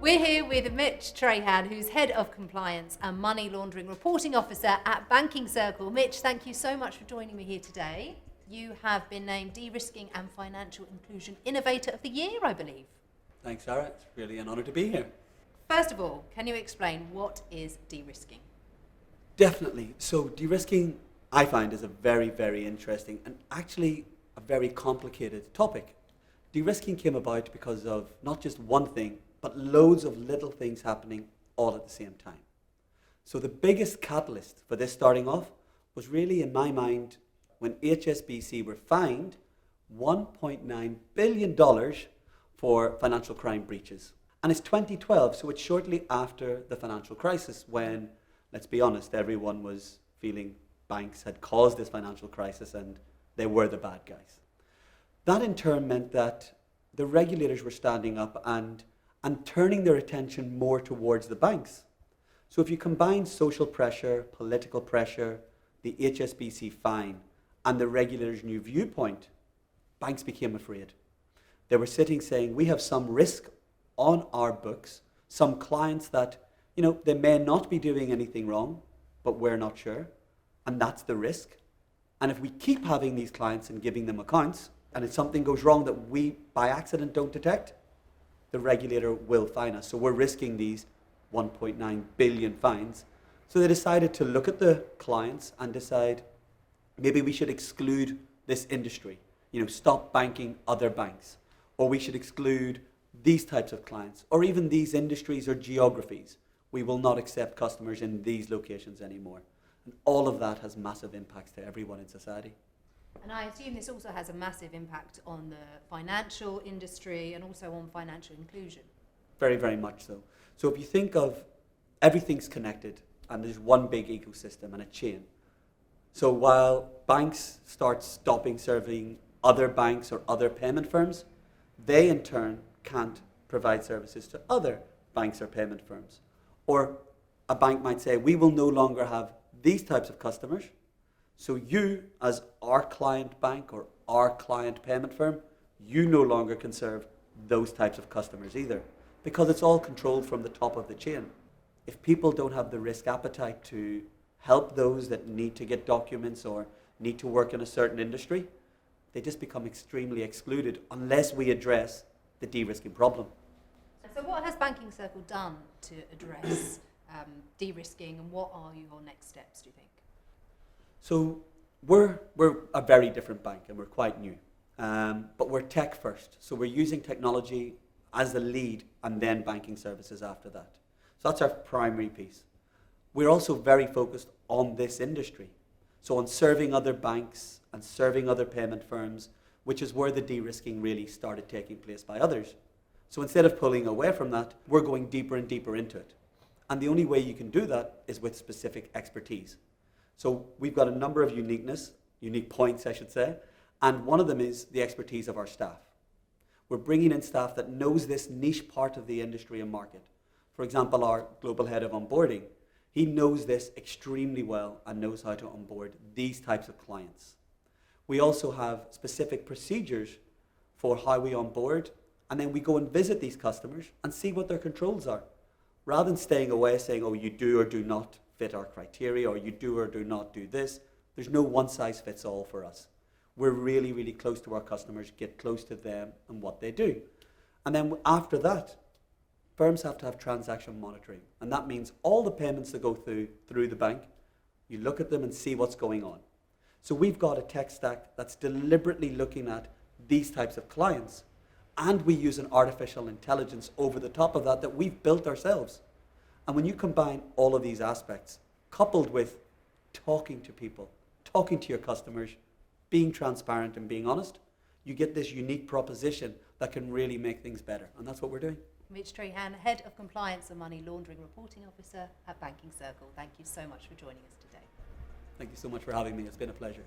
We're here with Mitch Trehan, who's Head of Compliance and Money Laundering Reporting Officer at Banking Circle. Mitch, thank you so much for joining me here today. You have been named De-risking and Financial Inclusion Innovator of the Year, I believe. Thanks, Sarah. It's really an honour to be here. First of all, can you explain what is de-risking? Definitely. So de-risking, I find, is a very, very interesting and actually a very complicated topic. De-risking came about because of not just one thing, but loads of little things happening all at the same time. So the biggest catalyst for this starting off was really, in my mind, when HSBC were fined $1.9 billion for financial crime breaches. And it's 2012, so it's shortly after the financial crisis when, let's be honest, everyone was feeling banks had caused this financial crisis and they were the bad guys. That in turn meant that the regulators were standing up and turning their attention more towards the banks. So if you combine social pressure, political pressure, the HSBC fine, and the regulators' new viewpoint, banks became afraid. They were sitting saying, we have some risk on our books, some clients that, they may not be doing anything wrong, but we're not sure, and that's the risk. And if we keep having these clients and giving them accounts, and if something goes wrong that we, by accident, don't detect, the regulator will fine us. So we're risking these 1.9 billion fines. So they decided to look at the clients and decide, maybe we should exclude this industry, stop banking other banks, or we should exclude these types of clients, or even these industries or geographies. We will not accept customers in these locations anymore. And all of that has massive impacts to everyone in society. And I assume this also has a massive impact on the financial industry and also on financial inclusion. Very, very much so. So if you think of everything's connected and there's one big ecosystem and a chain. So while banks start stopping serving other banks or other payment firms, they in turn can't provide services to other banks or payment firms. Or a bank might say, we will no longer have these types of customers. So you, as our client bank or our client payment firm, you no longer can serve those types of customers either, because it's all controlled from the top of the chain. If people don't have the risk appetite to help those that need to get documents or need to work in a certain industry, they just become extremely excluded unless we address the de-risking problem. So what has Banking Circle done to address de-risking, and what are your next steps, do you think? So we're a very different bank and we're quite new, but we're tech first. So we're using technology as the lead and then banking services after that. So that's our primary piece. We're also very focused on this industry. So on serving other banks and serving other payment firms, which is where the de-risking really started taking place by others. So instead of pulling away from that, we're going deeper and deeper into it. And the only way you can do that is with specific expertise. So we've got a number of unique points, I should say, and one of them is the expertise of our staff. We're bringing in staff that knows this niche part of the industry and market. For example, our global head of onboarding, he knows this extremely well and knows how to onboard these types of clients. We also have specific procedures for how we onboard, and then we go and visit these customers and see what their controls are. Rather than staying away saying, oh, you do or do not fit our criteria, or you do or do not do this, there's no one size fits all for us. We're really, really close to our customers, get close to them and what they do. And then after that, firms have to have transaction monitoring. And that means all the payments that go through the bank, you look at them and see what's going on. So we've got a tech stack that's deliberately looking at these types of clients. And we use an artificial intelligence over the top of that we've built ourselves. And when you combine all of these aspects, coupled with talking to people, talking to your customers, being transparent and being honest, you get this unique proposition that can really make things better. And that's what we're doing. Mitch Trehan, Head of Compliance and Money Laundering Reporting Officer at Banking Circle. Thank you so much for joining us today. Thank you so much for having me. It's been a pleasure.